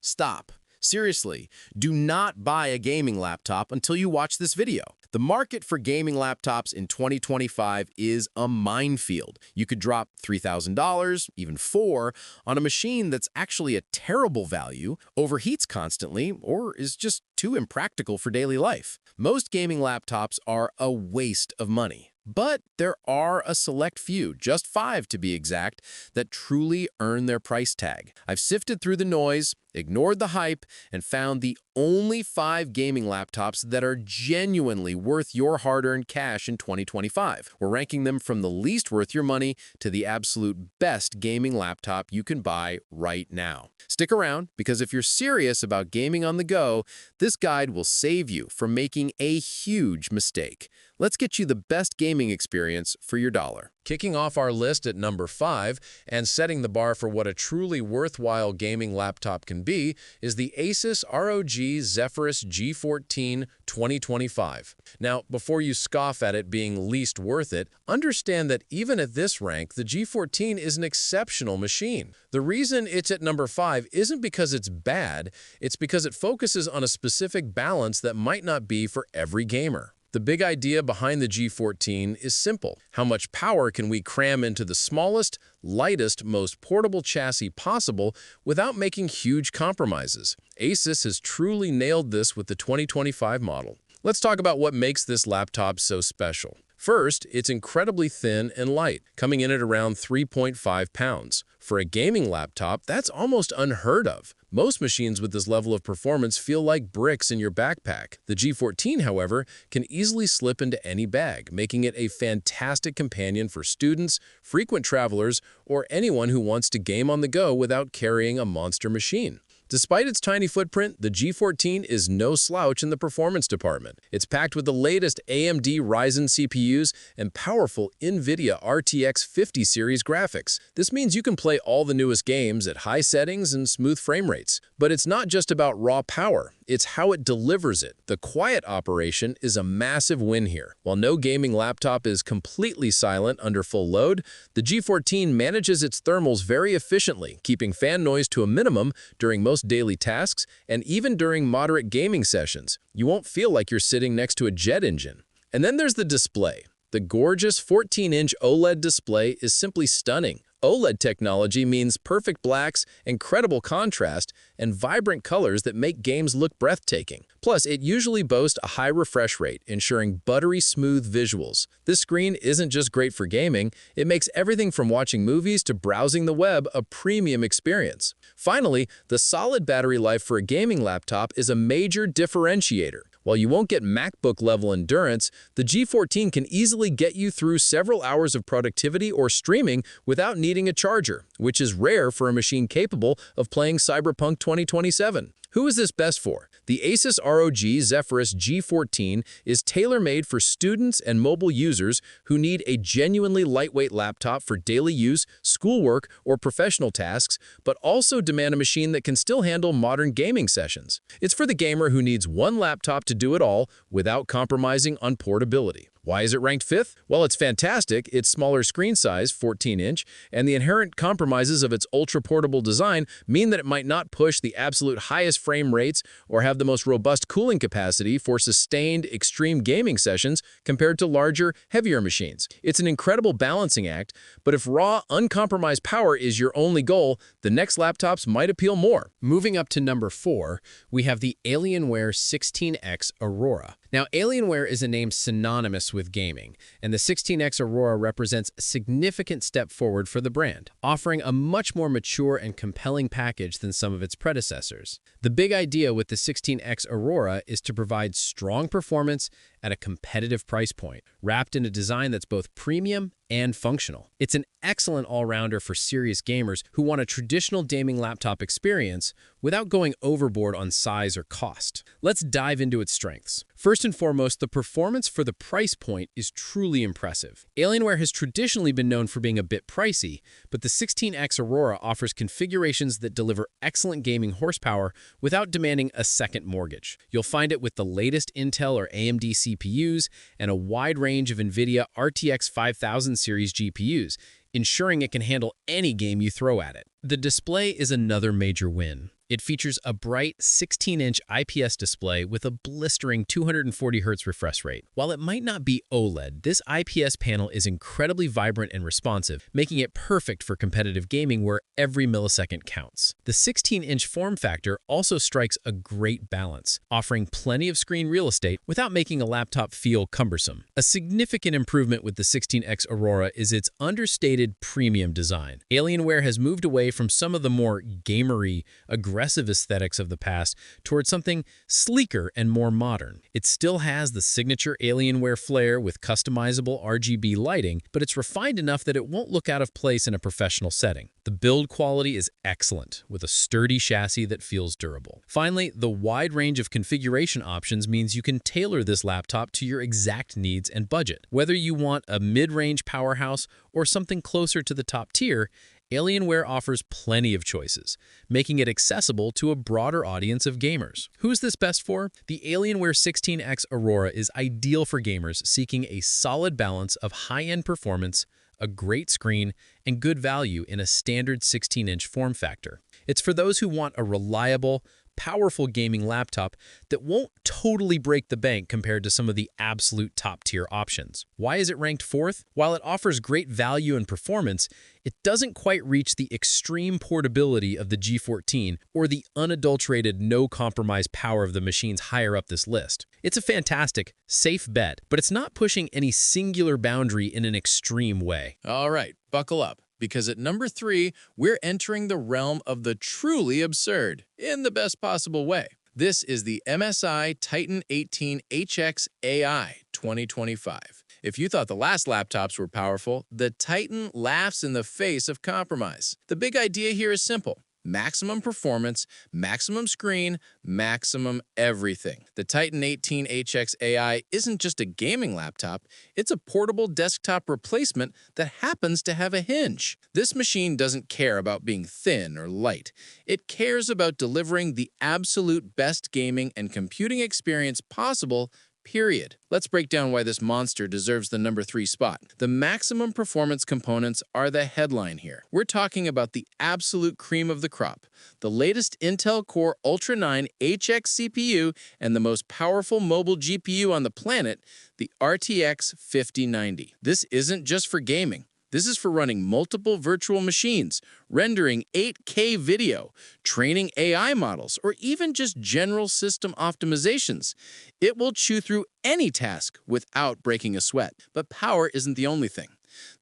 Stop. Seriously, do not buy a gaming laptop until you watch this video. The market for gaming laptops in 2025 is a minefield. You could drop $3,000, even $4,000, on a machine that's actually a terrible value, overheats constantly, or is just too impractical for daily life. Most gaming laptops are a waste of money. But there are a select few, just 5 to be exact, that truly earn their price tag. I've sifted through the noise, ignored the hype, and found the only 5 gaming laptops that are genuinely worth your hard-earned cash in 2025. We're ranking them from the least worth your money to the absolute best gaming laptop you can buy right now. Stick around, because if you're serious about gaming on the go, this guide will save you from making a huge mistake. Let's get you the best gaming experience for your dollar. Kicking off our list at number 5 and setting the bar for what a truly worthwhile gaming laptop can be is the Asus ROG Zephyrus G14 2025. Now, before you scoff at it being least worth it, understand that even at this rank, the G14 is an exceptional machine. The reason it's at number 5 isn't because it's bad, it's because it focuses on a specific balance that might not be for every gamer. The big idea behind the G14 is simple. How much power can we cram into the smallest, lightest, most portable chassis possible without making huge compromises? Asus has truly nailed this with the 2025 model. Let's talk about what makes this laptop so special. First, it's incredibly thin and light, coming in at around 3.5 pounds. For a gaming laptop, that's almost unheard of. Most machines with this level of performance feel like bricks in your backpack. The G14, however, can easily slip into any bag, making it a fantastic companion for students, frequent travelers, or anyone who wants to game on the go without carrying a monster machine. Despite its tiny footprint, the G14 is no slouch in the performance department. It's packed with the latest AMD Ryzen CPUs and powerful NVIDIA RTX 50 series graphics. This means you can play all the newest games at high settings and smooth frame rates. But it's not just about raw power, it's how it delivers it. The quiet operation is a massive win here. While no gaming laptop is completely silent under full load, the G14 manages its thermals very efficiently, keeping fan noise to a minimum during most daily tasks and even during moderate gaming sessions. You won't feel like you're sitting next to a jet engine. And then there's the display. The gorgeous 14-inch OLED display is simply stunning. OLED technology means perfect blacks, incredible contrast, and vibrant colors that make games look breathtaking. Plus, it usually boasts a high refresh rate, ensuring buttery smooth visuals. This screen isn't just great for gaming, it makes everything from watching movies to browsing the web a premium experience. Finally, the solid battery life for a gaming laptop is a major differentiator. While you won't get MacBook-level endurance, the G14 can easily get you through several hours of productivity or streaming without needing a charger, which is rare for a machine capable of playing Cyberpunk 2077. Who is this best for? The Asus ROG Zephyrus G14 is tailor-made for students and mobile users who need a genuinely lightweight laptop for daily use, schoolwork, or professional tasks, but also demand a machine that can still handle modern gaming sessions. It's for the gamer who needs one laptop to do it all without compromising on portability. Why is it ranked 5th? Well, it's fantastic. Its smaller screen size, 14-inch, and the inherent compromises of its ultra-portable design mean that it might not push the absolute highest frame rates or have the most robust cooling capacity for sustained, extreme gaming sessions compared to larger, heavier machines. It's an incredible balancing act, but if raw, uncompromised power is your only goal, the next laptops might appeal more. Moving up to number 4, we have the Alienware 16X Aurora. Now, Alienware is a name synonymous with gaming, and the 16X Aurora represents a significant step forward for the brand, offering a much more mature and compelling package than some of its predecessors. The big idea with the 16X Aurora is to provide strong performance at a competitive price point, wrapped in a design that's both premium and functional. It's an excellent all-rounder for serious gamers who want a traditional gaming laptop experience without going overboard on size or cost. Let's dive into its strengths. First and foremost, the performance for the price point is truly impressive. Alienware has traditionally been known for being a bit pricey, but the 16X Aurora offers configurations that deliver excellent gaming horsepower without demanding a second mortgage. You'll find it with the latest Intel or AMD CPUs and a wide range of NVIDIA RTX 5000 series GPUs, ensuring it can handle any game you throw at it. The display is another major win. It features a bright 16-inch IPS display with a blistering 240Hz refresh rate. While it might not be OLED, this IPS panel is incredibly vibrant and responsive, making it perfect for competitive gaming where every millisecond counts. The 16-inch form factor also strikes a great balance, offering plenty of screen real estate without making a laptop feel cumbersome. A significant improvement with the 16X Aurora is its understated premium design. Alienware has moved away from some of the more gamery, aggressive aesthetics of the past towards something sleeker and more modern. It still has the signature Alienware flair with customizable RGB lighting, but it's refined enough that it won't look out of place in a professional setting. The build quality is excellent, with a sturdy chassis that feels durable. Finally, the wide range of configuration options means you can tailor this laptop to your exact needs and budget. Whether you want a mid-range powerhouse or something closer to the top tier, Alienware offers plenty of choices, making it accessible to a broader audience of gamers. Who's this best for? The Alienware 16X Aurora is ideal for gamers seeking a solid balance of high-end performance, a great screen, and good value in a standard 16-inch form factor. It's for those who want a reliable, powerful gaming laptop that won't totally break the bank compared to some of the absolute top-tier options. Why is it ranked 4th? While it offers great value and performance, it doesn't quite reach the extreme portability of the G14 or the unadulterated, no-compromise power of the machines higher up this list. It's a fantastic, safe bet, but it's not pushing any singular boundary in an extreme way. All right, buckle up, because at number 3, we're entering the realm of the truly absurd, in the best possible way. This is the MSI Titan 18HX AI 2025. If you thought the last laptops were powerful, the Titan laughs in the face of compromise. The big idea here is simple. Maximum performance, maximum screen, maximum everything. The Titan 18HX AI isn't just a gaming laptop, it's a portable desktop replacement that happens to have a hinge. This machine doesn't care about being thin or light. It cares about delivering the absolute best gaming and computing experience possible, period. Let's break down why this monster deserves the number 3 spot. The maximum performance components are the headline here. We're talking about the absolute cream of the crop, the latest Intel Core Ultra 9 HX CPU and the most powerful mobile GPU on the planet, the RTX 5090. This isn't just for gaming. This is for running multiple virtual machines, rendering 8K video, training AI models, or even just general system optimizations. It will chew through any task without breaking a sweat. But power isn't the only thing.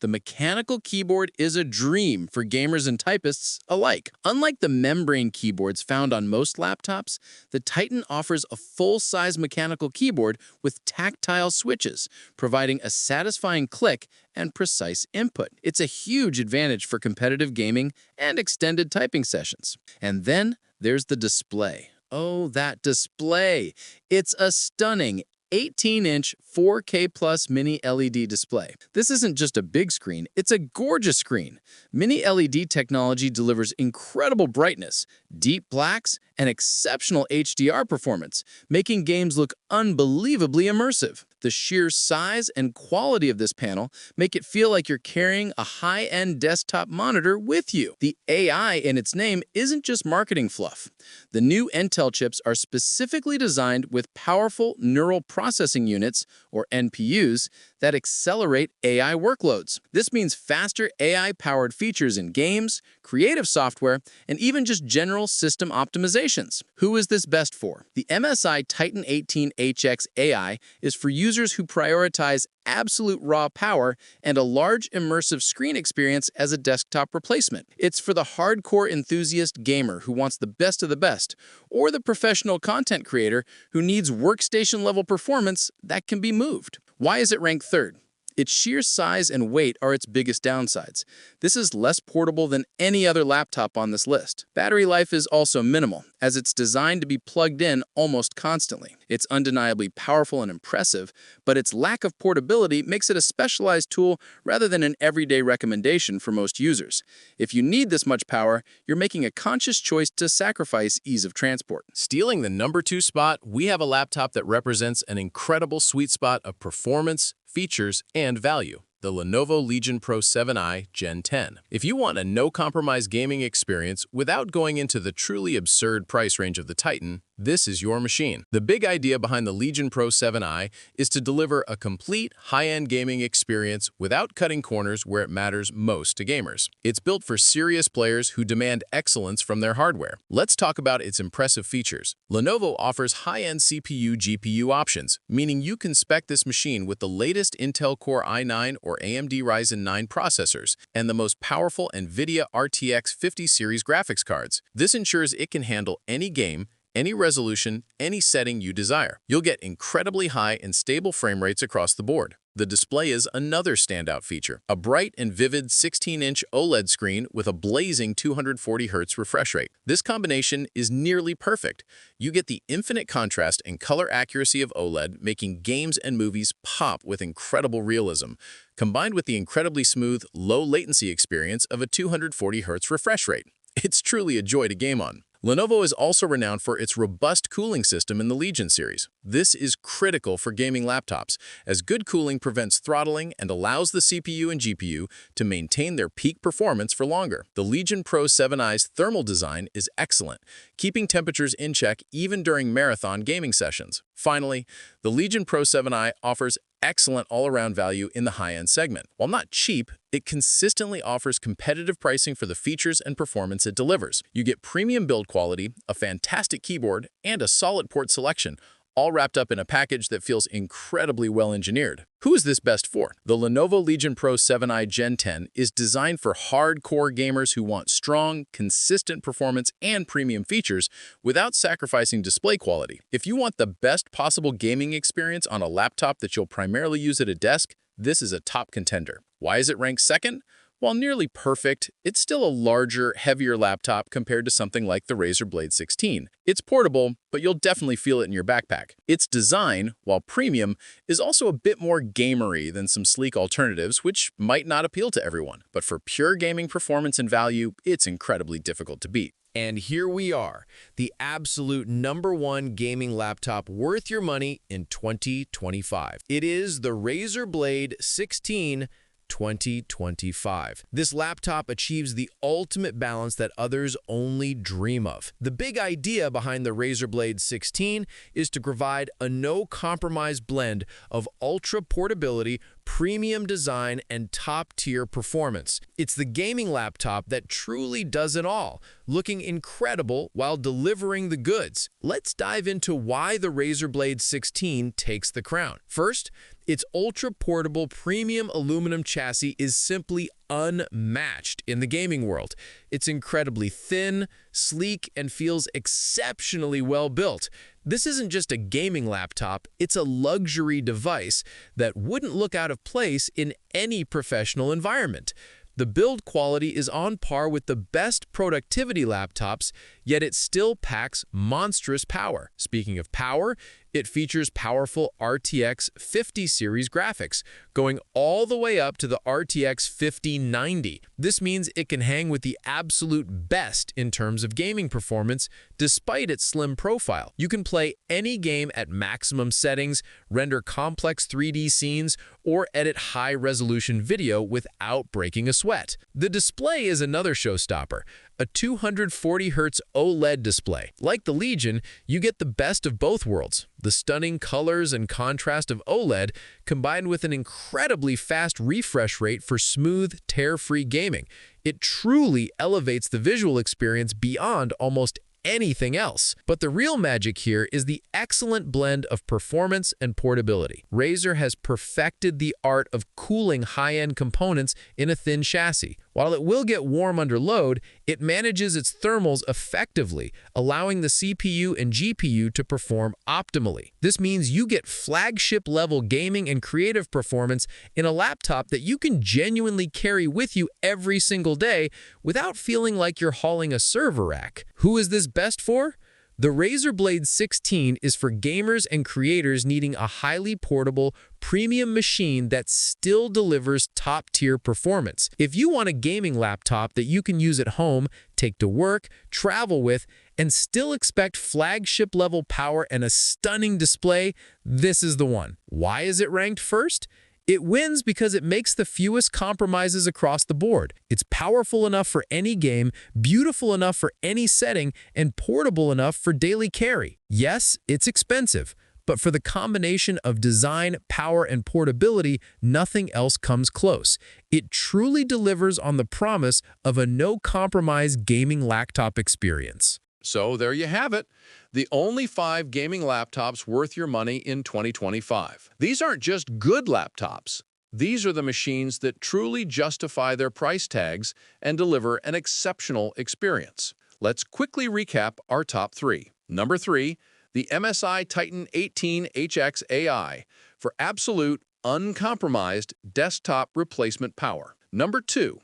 The mechanical keyboard is a dream for gamers and typists alike. Unlike the membrane keyboards found on most laptops, the Titan offers a full-size mechanical keyboard with tactile switches, providing a satisfying click and precise input. It's a huge advantage for competitive gaming and extended typing sessions. And then there's the display. Oh, that display! It's a stunning 18-inch 4K plus mini LED display. This isn't just a big screen, it's a gorgeous screen. Mini LED technology delivers incredible brightness, deep blacks, and exceptional HDR performance, making games look unbelievably immersive. The sheer size and quality of this panel make it feel like you're carrying a high-end desktop monitor with you. The AI in its name isn't just marketing fluff. The new Intel chips are specifically designed with powerful neural processing units, or NPUs, that accelerate AI workloads. This means faster AI-powered features in games, creative software, and even just general system optimizations. Who is this best for? The MSI Titan 18HX AI is for users who prioritize absolute raw power and a large immersive screen experience as a desktop replacement. It's for the hardcore enthusiast gamer who wants the best of the best, or the professional content creator who needs workstation-level performance that can be moved. Why is it ranked 3rd? Its sheer size and weight are its biggest downsides. This is less portable than any other laptop on this list. Battery life is also minimal, as it's designed to be plugged in almost constantly. It's undeniably powerful and impressive, but its lack of portability makes it a specialized tool rather than an everyday recommendation for most users. If you need this much power, you're making a conscious choice to sacrifice ease of transport. Stealing the number 2 spot, we have a laptop that represents an incredible sweet spot of performance, features, and value. the Lenovo Legion Pro 7i Gen 10. If you want a no-compromise gaming experience without going into the truly absurd price range of the Titan, this is your machine. The big idea behind the Legion Pro 7i is to deliver a complete high-end gaming experience without cutting corners where it matters most to gamers. It's built for serious players who demand excellence from their hardware. Let's talk about its impressive features. Lenovo offers high-end CPU/GPU options, meaning you can spec this machine with the latest Intel Core i9 or AMD Ryzen 9 processors and the most powerful NVIDIA RTX 50 series graphics cards. This ensures it can handle any game, any resolution, any setting you desire. You'll get incredibly high and stable frame rates across the board. The display is another standout feature. A bright and vivid 16-inch OLED screen with a blazing 240Hz refresh rate. This combination is nearly perfect. You get the infinite contrast and color accuracy of OLED, making games and movies pop with incredible realism, combined with the incredibly smooth, low-latency experience of a 240Hz refresh rate. It's truly a joy to game on. Lenovo is also renowned for its robust cooling system in the Legion series. This is critical for gaming laptops, as good cooling prevents throttling and allows the CPU and GPU to maintain their peak performance for longer. The Legion Pro 7i's thermal design is excellent, keeping temperatures in check even during marathon gaming sessions. Finally, the Legion Pro 7i offers excellent all-around value in the high-end segment. While not cheap, it consistently offers competitive pricing for the features and performance it delivers. You get premium build quality, a fantastic keyboard, and a solid port selection, all wrapped up in a package that feels incredibly well-engineered. Who is this best for? The Lenovo Legion Pro 7i Gen 10 is designed for hardcore gamers who want strong, consistent performance and premium features without sacrificing display quality. If you want the best possible gaming experience on a laptop that you'll primarily use at a desk, this is a top contender. Why is it ranked second? While nearly perfect, it's still a larger, heavier laptop compared to something like the Razer Blade 16. It's portable, but you'll definitely feel it in your backpack. Its design, while premium, is also a bit more gamery than some sleek alternatives, which might not appeal to everyone. But for pure gaming performance and value, it's incredibly difficult to beat. And here we are, the absolute #1 gaming laptop worth your money in 2025. It is the Razer Blade 16 2025. This laptop achieves the ultimate balance that others only dream of. The big idea behind the Razer Blade 16 is to provide a no-compromise blend of ultra portability, premium design, and top-tier performance. It's the gaming laptop that truly does it all, looking incredible while delivering the goods. Let's dive into why the Razer Blade 16 takes the crown. First, its ultra-portable premium aluminum chassis is simply unmatched in the gaming world. It's incredibly thin, sleek, and feels exceptionally well built. This isn't just a gaming laptop, it's a luxury device that wouldn't look out of place in any professional environment. The build quality is on par with the best productivity laptops, yet it still packs monstrous power. Speaking of power, it features powerful RTX 50 series graphics, going all the way up to the RTX 5090. This means it can hang with the absolute best in terms of gaming performance, despite its slim profile. You can play any game at maximum settings, render complex 3D scenes, or edit high-resolution video without breaking a sweat. The display is another showstopper. A 240Hz OLED display. Like the Legion, you get the best of both worlds. The stunning colors and contrast of OLED combined with an incredibly fast refresh rate for smooth, tear-free gaming. It truly elevates the visual experience beyond almost anything else. But the real magic here is the excellent blend of performance and portability. Razer has perfected the art of cooling high-end components in a thin chassis. While it will get warm under load, it manages its thermals effectively, allowing the CPU and GPU to perform optimally. This means you get flagship-level gaming and creative performance in a laptop that you can genuinely carry with you every single day without feeling like you're hauling a server rack. Who is this best for? The Razer Blade 16 is for gamers and creators needing a highly portable, premium machine that still delivers top-tier performance. If you want a gaming laptop that you can use at home, take to work, travel with, and still expect flagship-level power and a stunning display, this is the one. Why is it ranked first? It wins because it makes the fewest compromises across the board. It's powerful enough for any game, beautiful enough for any setting, and portable enough for daily carry. Yes, it's expensive, but for the combination of design, power, and portability, nothing else comes close. It truly delivers on the promise of a no-compromise gaming laptop experience. So there you have it, the only 5 gaming laptops worth your money in 2025. These aren't just good laptops. These are the machines that truly justify their price tags and deliver an exceptional experience. Let's quickly recap our top 3. Number 3, the MSI Titan 18HX AI for absolute, uncompromised desktop replacement power. Number 2,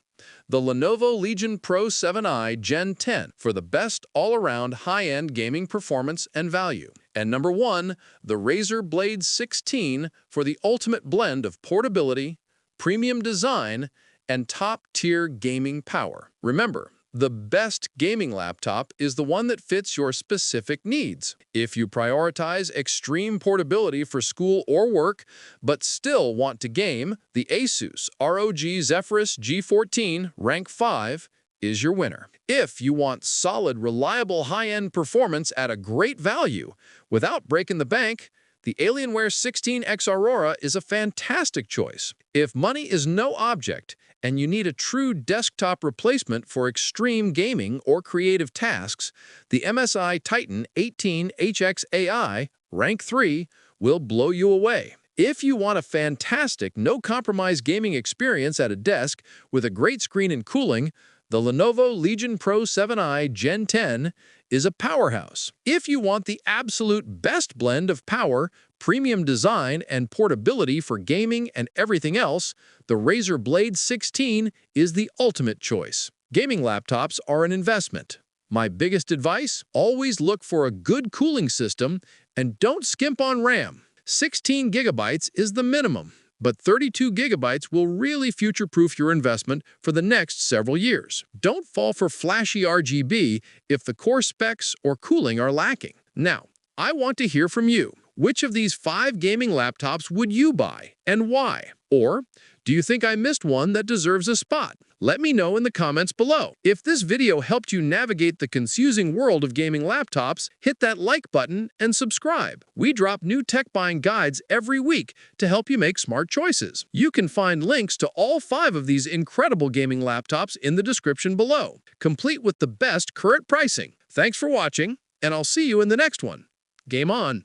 the Lenovo Legion Pro 7i Gen 10 for the best all-around high-end gaming performance and value. And number 1, the Razer Blade 16 for the ultimate blend of portability, premium design, and top-tier gaming power. Remember, the best gaming laptop is the one that fits your specific needs. If you prioritize extreme portability for school or work, but still want to game, the Asus ROG Zephyrus G14 Rank 5 is your winner. If you want solid, reliable high-end performance at a great value without breaking the bank, the Alienware 16X Aurora is a fantastic choice. If money is no object and you need a true desktop replacement for extreme gaming or creative tasks, the MSI Titan 18HX AI Rank 3 will blow you away. If you want a fantastic, no-compromise gaming experience at a desk with a great screen and cooling, the Lenovo Legion Pro 7i Gen 10 is a powerhouse. If you want the absolute best blend of power, premium design, and portability for gaming and everything else, the Razer Blade 16 is the ultimate choice. Gaming laptops are an investment. My biggest advice? Always look for a good cooling system and don't skimp on RAM. 16 gigabytes is the minimum, but 32 gigabytes will really future-proof your investment for the next several years. Don't fall for flashy RGB if the core specs or cooling are lacking. Now, I want to hear from you. Which of these 5 gaming laptops would you buy, and why? Or, do you think I missed one that deserves a spot? Let me know in the comments below. If this video helped you navigate the confusing world of gaming laptops, hit that like button and subscribe. We drop new tech buying guides every week to help you make smart choices. You can find links to all 5 of these incredible gaming laptops in the description below, complete with the best current pricing. Thanks for watching, and I'll see you in the next one. Game on!